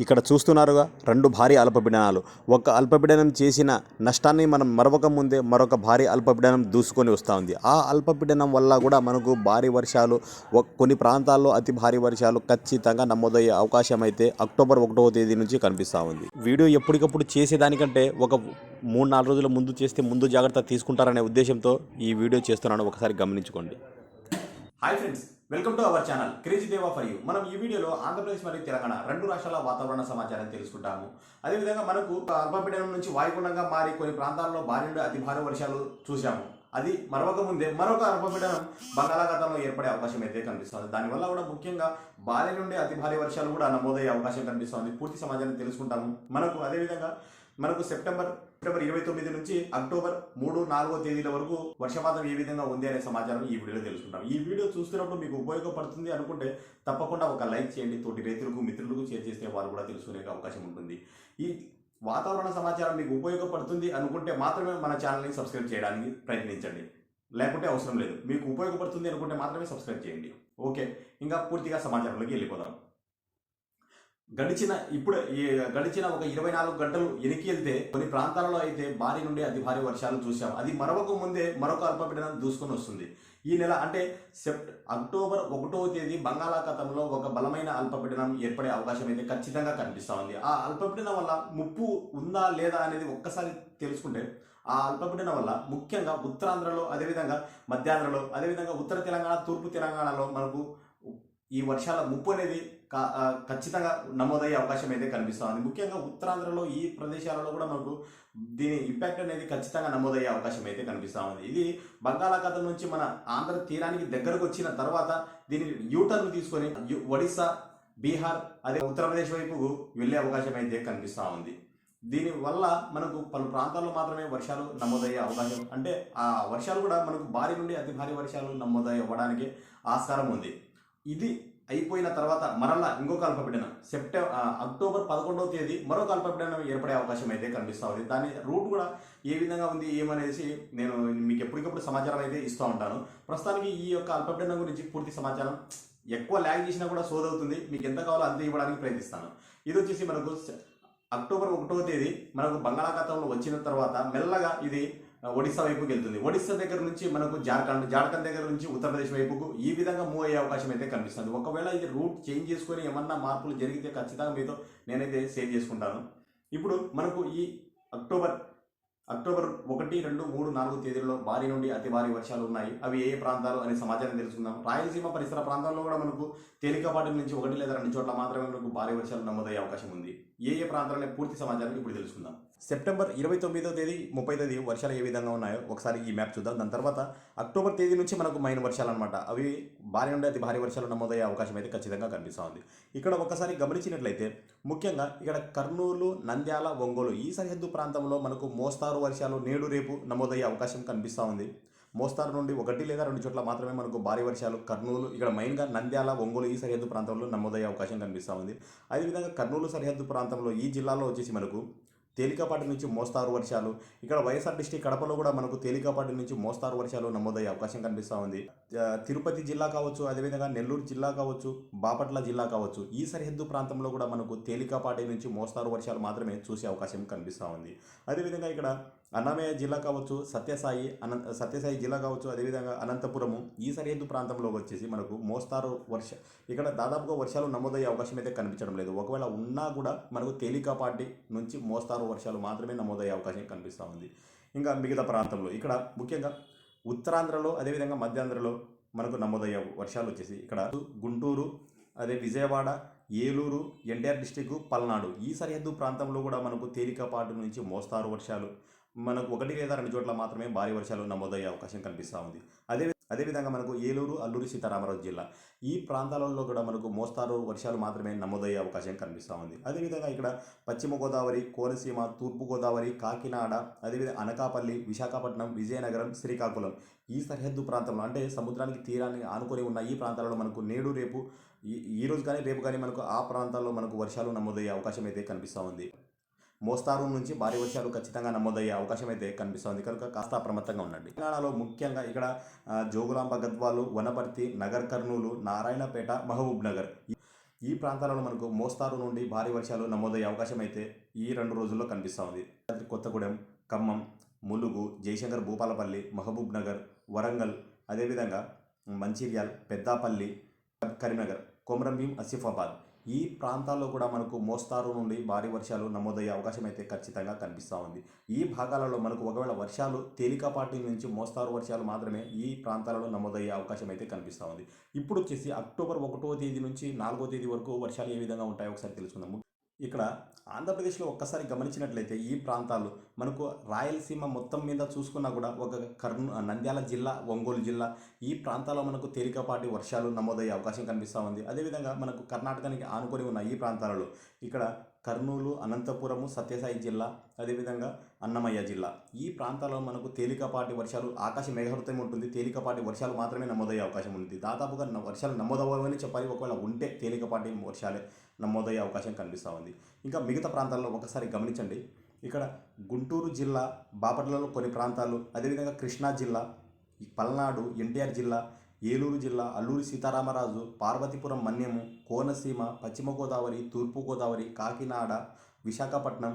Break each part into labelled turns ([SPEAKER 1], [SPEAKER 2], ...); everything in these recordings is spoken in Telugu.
[SPEAKER 1] ఇక్కడ చూస్తున్నారుగా రెండు భారీ అల్పపీడనాలు. ఒక అల్పపీడనం చేసిన నష్టాన్ని మనం మరవక ముందే మరొక భారీ అల్పపీడనం దూసుకొని వస్తూ ఉంది. ఆ అల్పపీడనం వల్ల కూడా మనకు భారీ వర్షాలు, కొన్ని ప్రాంతాల్లో అతి భారీ వర్షాలు ఖచ్చితంగా నమోదయ్యే అవకాశం అయితే అక్టోబర్ 1వ తేదీ నుంచి కనిపిస్తూ ఉంది. వీడియో ఎప్పటికప్పుడు చేసేదానికంటే ఒక 3-4 రోజుల ముందు చేస్తే ముందు జాగ్రత్త తీసుకుంటారనే ఉద్దేశంతో ఈ వీడియో చేస్తున్నాను. ఒకసారి గమనించుకోండి. Hi friends, welcome to our channel crazy దేవా ఫర్ యూ. మనం ఈ వీడియోలో ఆంధ్రప్రదేశ్ మరియు తెలంగాణ రెండు రాష్ట్రాల వాతావరణ సమాచారం తెలుసుకుంటాము. అదేవిధంగా మనకు అల్పపీడనం నుంచి వాయుగుండంగా మారి కొన్ని ప్రాంతాల్లో భారీ నుండి అతి భారీ వర్షాలు చూసాము. అది మరొక ముందే మరొక అల్పపీడనం బంగాళాఖాతంలో ఏర్పడే అవకాశం అయితే కనిపిస్తుంది. దానివల్ల కూడా ముఖ్యంగా భారీ నుండి అతి భారీ వర్షాలు కూడా నమోదయ్యే అవకాశం కనిపిస్తుంది. పూర్తి సమాచారం తెలుసుకుంటాము. మనకు సెప్టెంబర్ 29 నుంచి అక్టోబర్ 3-4 తేదీల వరకు వర్షపాతం ఏ విధంగా ఉంది అనే సమాచారం ఈ వీడియోలో తెలుసుకుంటాం. ఈ వీడియో చూస్తున్నప్పుడు మీకు ఉపయోగపడుతుంది అనుకుంటే తప్పకుండా ఒక లైక్ చేయండి. తోటి రైతులకు మిత్రులకు షేర్ చేస్తే వారు కూడా తెలుసుకునే అవకాశం ఉంటుంది. ఈ వాతావరణ సమాచారం మీకు ఉపయోగపడుతుంది అనుకుంటే మాత్రమే మన ఛానల్ని సబ్స్క్రైబ్ చేయడానికి ప్రయత్నించండి, లేకుంటే అవసరం లేదు. మీకు ఉపయోగపడుతుంది అనుకుంటే మాత్రమే సబ్స్క్రైబ్ చేయండి. ఓకే, ఇంకా పూర్తిగా సమాచారంలోకి వెళ్ళిపోదాం. గడిచిన ఒక 24 గంటలు ఎనికి వెళ్తే కొన్ని ప్రాంతాలలో అయితే భారీ నుండి అతి భారీ వర్షాలు చూసాం. అది మరొక ముందే మరొక అల్పపీడనం దూసుకొని వస్తుంది. ఈ నెల అంటే అక్టోబర్ 1వ తేదీ బంగాళాఖాతంలో ఒక బలమైన అల్పపీడనం ఏర్పడే అవకాశం అయితే ఖచ్చితంగా కనిపిస్తూ ఉంది. ఆ అల్పపీడనం వల్ల ముప్పు ఉందా లేదా అనేది ఒక్కసారి తెలుసుకుంటే, ఆ అల్పపీడనం వల్ల ముఖ్యంగా ఉత్తరాంధ్రలో, అదేవిధంగా మధ్యాంధ్రలో, అదేవిధంగా ఉత్తర తెలంగాణ, తూర్పు తెలంగాణలో మనకు ఈ వర్షాల ముప్పు అనేది ఖచ్చితంగా నమోదయ్యే అవకాశం అయితే కనిపిస్తుంది. ముఖ్యంగా ఉత్తరాంధ్రలో ఈ ప్రదేశాలలో కూడా మనకు దీని ఇంపాక్ట్ అనేది ఖచ్చితంగా నమోదయ్యే అవకాశం అయితే కనిపిస్తూ ఉంది. ఇది బంగాళాఖాతం నుంచి మన ఆంధ్ర తీరానికి దగ్గరకు వచ్చిన తర్వాత దీని యూటర్న్ తీసుకొని ఒడిస్సా, బీహార్, అదే ఉత్తరప్రదేశ్ వైపు వెళ్ళే అవకాశం అయితే కనిపిస్తూ ఉంది. దీనివల్ల మనకు పలు ప్రాంతాల్లో మాత్రమే వర్షాలు నమోదయ్యే అవకాశం, అంటే ఆ వర్షాలు కూడా మనకు భారీ నుండి అతి భారీ వర్షాలు నమోదయ్యడానికి ఆస్కారం ఉంది. ఇది అయిపోయిన తర్వాత మరలా ఇంకొక అల్పపీడనం అక్టోబర్ 11వ తేదీ మరొక అల్పపీడనం ఏర్పడే అవకాశం అయితే కనిపిస్తూ ఉంది. దాని రూట్ కూడా ఏ విధంగా ఉంది ఏమనేసి నేను మీకు ఎప్పటికప్పుడు సమాచారం అయితే ఇస్తూ ఉంటాను. ప్రస్తుతానికి ఈ యొక్క అల్పపీడనం గురించి పూర్తి సమాచారం ఎక్కువ ల్యాగ్ చేసినా కూడా సోదవుతుంది, మీకు ఎంత కావాలో అంత ఇవ్వడానికి ప్రయత్నిస్తాను. ఇది వచ్చేసి మనకు అక్టోబర్ 1వ తేదీ మనకు బంగాళాఖాతంలో వచ్చిన తర్వాత మెల్లగా ఇది ఒడిస్సా వైపుకి వెళ్తుంది. ఒడిస్సా దగ్గర నుంచి మనకు జార్ఖండ్ దగ్గర నుంచి ఉత్తరప్రదేశ్ వైపుకు ఈ విధంగా మూవ్ అయ్యే అవకాశం అయితే కనిపిస్తుంది. ఒకవేళ ఇది రూట్ చేంజ్ చేసుకొని ఏమన్నా మార్పులు జరిగితే ఖచ్చితంగా మీతో నేనైతే షేర్ చేసుకుంటాను. ఇప్పుడు మనకు ఈ అక్టోబర్ 1, 2, 3, 4 తేదీల్లో భారీ నుండి అతి భారీ వర్షాలు ఉన్నాయి. అవి ఏ ప్రాంతాలు అనే సమాచారం తెలుసుకుందాం. రాయలసీమ పరిసర ప్రాంతాల్లో కూడా మనకు తేలికపాటి నుంచి 1 లేదా 2 చోట్ల మాత్రమే మనకు భారీ వర్షాలు నమోదయ్యే అవకాశం ఉంది. ఏ ప్రాంతాలనే పూర్తి సమాచారం ఇప్పుడు తెలుసుకుందాం. సెప్టెంబర్ 29వ తేదీ, 30వ తేదీ వర్షాలు ఏ విధంగా ఉన్నాయో ఒకసారి ఈ మ్యాప్ చూద్దాం. దాని తర్వాత అక్టోబర్ తేదీ నుంచి మనకు మైన్ వర్షాలు అనమాట. అవి భారీ నుండి అతి భారీ వర్షాలు నమోదయ్యే అవకాశం అయితే ఖచ్చితంగా కనిపిస్తూ ఉంది. ఇక్కడ ఒకసారి గమనించినట్లయితే ముఖ్యంగా ఇక్కడ కర్నూలు, నంద్యాల, ఒంగోలు ఈ సరిహద్దు ప్రాంతంలో మనకు మోస్తారు వర్షాలు నేడు రేపు నమోదయ్యే అవకాశం కనిపిస్తూ ఉంది. మోస్తారు నుండి 1 లేదా 2 చోట్ల మాత్రమే మనకు భారీ వర్షాలు కర్నూలు, ఇక్కడ మెయిన్గా నంద్యాల, ఒంగోలు ఈ సరిహద్దు ప్రాంతంలో నమోదయ్యే అవకాశం కనిపిస్తూ ఉంది. అదేవిధంగా కర్నూలు సరిహద్దు ప్రాంతంలో ఈ జిల్లాలో వచ్చేసి మనకు తేలికపాటి నుంచి మోస్తారు వర్షాలు, ఇక్కడ వైఎస్ఆర్ డిస్ట్రిక్ట్ కడపలో కూడా మనకు తేలికపాటి నుంచి మోస్తారు వర్షాలు నమోదయ్యే అవకాశం కనిపిస్తూ ఉంది. తిరుపతి జిల్లా కావచ్చు, అదేవిధంగా నెల్లూరు జిల్లా కావచ్చు, బాపట్ల జిల్లా కావచ్చు, ఈ సరిహద్దు ప్రాంతంలో కూడా మనకు తేలికపాటి నుంచి మోస్తారు వర్షాలు మాత్రమే చూసే అవకాశం కనిపిస్తూ ఉంది. అదేవిధంగా ఇక్కడ అన్నమయ్య జిల్లా కావచ్చు, సత్యసాయి జిల్లా కావచ్చు, అదేవిధంగా అనంతపురము ఈ సరిహద్దు ప్రాంతంలో వచ్చేసి మనకు మోస్తారు ఇక్కడ దాదాపుగా వర్షాలు నమోదయ్యే అవకాశం అయితే కనిపించడం లేదు. ఒకవేళ ఉన్నా కూడా మనకు తేలికపాటి నుంచి మోస్తారు వర్షాలు మాత్రమే నమోదయ్యే అవకాశం కనిపిస్తూ ఉంది. ఇంకా మిగతా ప్రాంతంలో ఇక్కడ ముఖ్యంగా ఉత్తరాంధ్రలో, అదేవిధంగా మధ్యాంధ్రలో మనకు నమోదయ్యే వర్షాలు వచ్చేసి ఇక్కడ గుంటూరు, అదే విజయవాడ, ఏలూరు, ఎన్టీఆర్ డిస్టిక్, పల్నాడు ఈ సరిహద్దు ప్రాంతంలో కూడా మనకు తేలికపాటి నుంచి మోస్తారు వర్షాలు, మనకు 1 లేదా 2 చోట్ల మాత్రమే భారీ వర్షాలు నమోదయ్యే అవకాశం కనిపిస్తూ ఉంది. అదేవిధంగా మనకు ఏలూరు, అల్లూరు సీతారామరాజు జిల్లా ఈ ప్రాంతాలలో కూడా మనకు మోస్తారు వర్షాలు మాత్రమే నమోదయ్యే అవకాశం కనిపిస్తూ ఉంది. అదేవిధంగా ఇక్కడ పశ్చిమ గోదావరి, కోనసీమ, తూర్పు గోదావరి, కాకినాడ, అదేవిధంగా అనకాపల్లి, విశాఖపట్నం, విజయనగరం, శ్రీకాకుళం ఈ సరిహద్దు ప్రాంతంలో, అంటే సముద్రానికి తీరాన్ని ఆనుకొని ఉన్న ఈ ప్రాంతాలలో మనకు నేడు రేపు ఈ రోజు కానీ రేపు కానీ మనకు ఆ ప్రాంతాల్లో మనకు వర్షాలు నమోదయ్యే అవకాశం అయితే కనిపిస్తూ ఉంది. మోస్తారు నుంచి భారీ వర్షాలు ఖచ్చితంగా నమోదయ్యే అవకాశం అయితే కనిపిస్తుంది. కనుక కాస్త అప్రమత్తంగా ఉండండి. తెలంగాణలో ముఖ్యంగా ఇక్కడ జోగులాంబ, గద్వాలు, వనపర్తి, నగర్ కర్నూలు, నారాయణపేట, మహబూబ్ నగర్ ఈ ప్రాంతాలలో మనకు మోస్తారు నుండి భారీ వర్షాలు నమోదయ్యే అవకాశం అయితే ఈ 2 రోజుల్లో కనిపిస్తూ ఉంది. కొత్తగూడెం, ఖమ్మం, ములుగు, జయశంకర్ భూపాలపల్లి, మహబూబ్ నగర్, వరంగల్, అదేవిధంగా మంచిర్యాల్, పెద్దాపల్లి, కరీంనగర్, కొమరంభీం, ఆసిఫాబాద్ ఈ ప్రాంతాల్లో కూడా మనకు మోస్తారు నుండి భారీ వర్షాలు నమోదయ్యే అవకాశం అయితే ఖచ్చితంగా కనిపిస్తూ ఉంది. ఈ భాగాలలో మనకు ఒకవేళ వర్షాలు తేలికపాటి నుంచి మోస్తారు వర్షాలు మాత్రమే ఈ ప్రాంతాలలో నమోదయ్యే అవకాశం అయితే కనిపిస్తూ ఉంది. ఇప్పుడు వచ్చేసి అక్టోబర్ 1వ తేదీ నుంచి 4వ తేదీ వరకు వర్షాలు ఏ విధంగా ఉంటాయో ఒకసారి తెలుసుకుందాము. ఇక్కడ ఆంధ్రప్రదేశ్లో ఒక్కసారి గమనించినట్లయితే ఈ ప్రాంతాలు మనకు రాయలసీమ మొత్తం మీద చూసుకున్నా కూడా ఒక నంద్యాల జిల్లా, ఒంగోలు జిల్లా ఈ ప్రాంతాల్లో మనకు తేలికపాటి వర్షాలు నమోదయ్యే అవకాశం కనిపిస్తూ ఉంది. అదేవిధంగా మనకు కర్ణాటకానికి ఆనుకొని ఉన్న ఈ ప్రాంతాలలో ఇక్కడ కర్నూలు, అనంతపురము, సత్యసాయి జిల్లా, అదేవిధంగా అన్నమయ్య జిల్లా ఈ ప్రాంతాల్లో మనకు తేలికపాటి వర్షాలు, ఆకాశ మేఘావృతం ఉంటుంది, తేలికపాటి వర్షాలు మాత్రమే నమోదయ్యే అవకాశం ఉంది. దాదాపుగా వర్షాలు నమోదవ్వని చెప్పాలి, ఒకవేళ ఉంటే తేలికపాటి వర్షాలే నమోదయ్యే అవకాశం కనిపిస్తూ ఉంది. ఇంకా మిగతా ప్రాంతాల్లో ఒకసారి గమనించండి. ఇక్కడ గుంటూరు జిల్లా, బాపట్లలో కొన్ని ప్రాంతాలు, అదేవిధంగా కృష్ణా జిల్లా, పల్నాడు, ఎన్టీఆర్ జిల్లా, ఏలూరు జిల్లా, అల్లూరి సీతారామరాజు, పార్వతీపురం మన్యము, కోనసీమ, పశ్చిమ గోదావరి, తూర్పు గోదావరి, కాకినాడ, విశాఖపట్నం,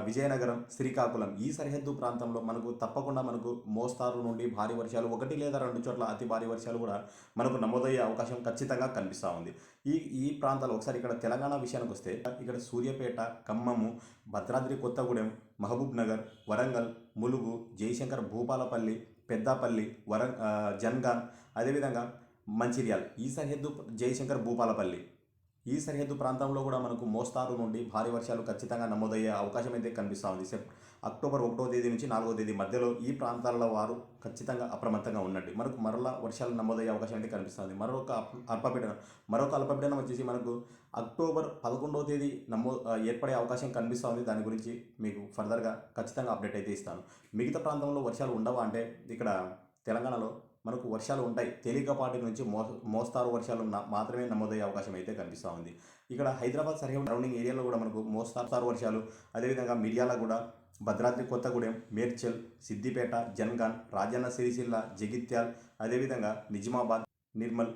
[SPEAKER 1] విజయనగరం, శ్రీకాకుళం ఈ సరిహద్దు ప్రాంతంలో మనకు తప్పకుండా మనకు మోస్తారు నుండి భారీ వర్షాలు, 1 లేదా 2 చోట్ల అతి భారీ వర్షాలు కూడా మనకు నమోదయ్యే అవకాశం ఖచ్చితంగా కనిపిస్తూ ఉంది. ఈ ప్రాంతాలు ఒకసారి ఇక్కడ తెలంగాణ విషయానికి వస్తే ఇక్కడ సూర్యాపేట, ఖమ్మము, భద్రాద్రి కొత్తగూడెం, మహబూబ్ నగర్, వరంగల్, ములుగు, జయశంకర్ భూపాలపల్లి, పెద్దాపల్లి, జన్గాన్, అదేవిధంగా మంచిర్యాల్ ఈ సరిహద్దు, జయశంకర్ భూపాలపల్లి ఈ సరిహద్దు ప్రాంతంలో కూడా మనకు మోస్తారు నుండి భారీ వర్షాలు ఖచ్చితంగా నమోదయ్యే అవకాశం అయితే కనిపిస్తూ ఉంది. అక్టోబర్ 1వ తేదీ నుంచి 4వ తేదీ మధ్యలో ఈ ప్రాంతాల వారు ఖచ్చితంగా అప్రమత్తంగా ఉండండి. మనకు మరలా వర్షాలు నమోదయ్యే అవకాశం అయితే కనిపిస్తుంది. మరొక అల్పపీడనం వచ్చేసి మనకు అక్టోబర్ 11వ తేదీ ఏర్పడే అవకాశం కనిపిస్తూ ఉంది. దాని గురించి మీకు ఫర్దర్గా ఖచ్చితంగా అప్డేట్ అయితే ఇస్తాను. మిగతా ప్రాంతంలో వర్షాలు ఉండవా అంటే ఇక్కడ తెలంగాణలో మనకు వర్షాలు ఉంటాయి. తేలికపాటి నుంచి మోస్తారు వర్షాలు మాత్రమే నమోదయ్యే అవకాశం అయితే కనిపిస్తూ ఉంది. ఇక్కడ హైదరాబాద్ సరౌండింగ్ ఏరియాలో కూడా మనకు మోస్తారు వర్షాలు, అదేవిధంగా మిర్యాలగూడ, భద్రాద్రి కొత్తగూడెం, మేడ్చల్, సిద్దిపేట, జన్గాన్, రాజన్న సిరిసిల్ల, జగిత్యాల్, అదేవిధంగా నిజామాబాద్, నిర్మల్,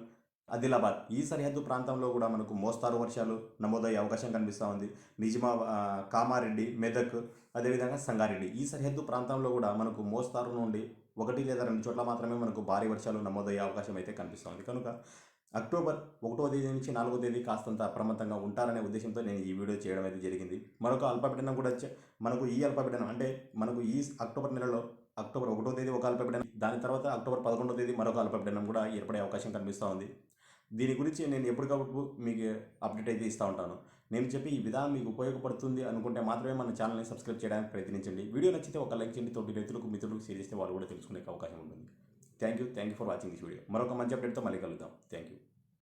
[SPEAKER 1] ఆదిలాబాద్ ఈ సరిహద్దు ప్రాంతంలో కూడా మనకు మోస్తారు వర్షాలు నమోదయ్యే అవకాశం కనిపిస్తూ ఉంది. కామారెడ్డి, మెదక్, అదేవిధంగా సంగారెడ్డి ఈ సరిహద్దు ప్రాంతంలో కూడా మనకు మోస్తారు నుండి 1 లేదా 2 చోట్ల మాత్రమే మనకు భారీ వర్షాలు నమోదయ్యే అవకాశం అయితే కనిపిస్తూ ఉంది. కనుక అక్టోబర్ 1వ తేదీ నుంచి 4వ తేదీ కాస్తంత అప్రమత్తంగా ఉంటారనే ఉద్దేశంతో నేను ఈ వీడియో చేయడం అయితే జరిగింది. మరొక అల్పపీడనం కూడా మనకు ఈ అల్పపీడనం అంటే మనకు ఈ అక్టోబర్ నెలలో అక్టోబర్ 1వ తేదీ ఒక అల్పపీడనం, దాని తర్వాత అక్టోబర్ 11వ తేదీ మరొక అల్పపీడనం కూడా ఏర్పడే అవకాశం కనిపిస్తూ ఉంది. దీని గురించి నేను ఎప్పటికప్పుడు మీకు అప్డేట్ అయితే ఇస్తూ ఉంటాను. నేను చెప్పి ఈ విధానం మీకు ఉపయోగపడుతుంది అనుకుంటే మాత్రమే మన ఛానల్ని సబ్స్క్రైబ్ చేయడానికి ప్రయత్నించండి. వీడియో నచ్చితే ఒక లైక్ చేయండి. తోటి రైతులకు, మిత్రులకు షేర్ చేస్తే వాళ్ళు కూడా తెలుసుకునే అవకాశం ఉంటుంది. Thank you for watching this video. మరొక మంచి అప్డేట్తో మళ్ళీ కలుద్దాం. Thank you.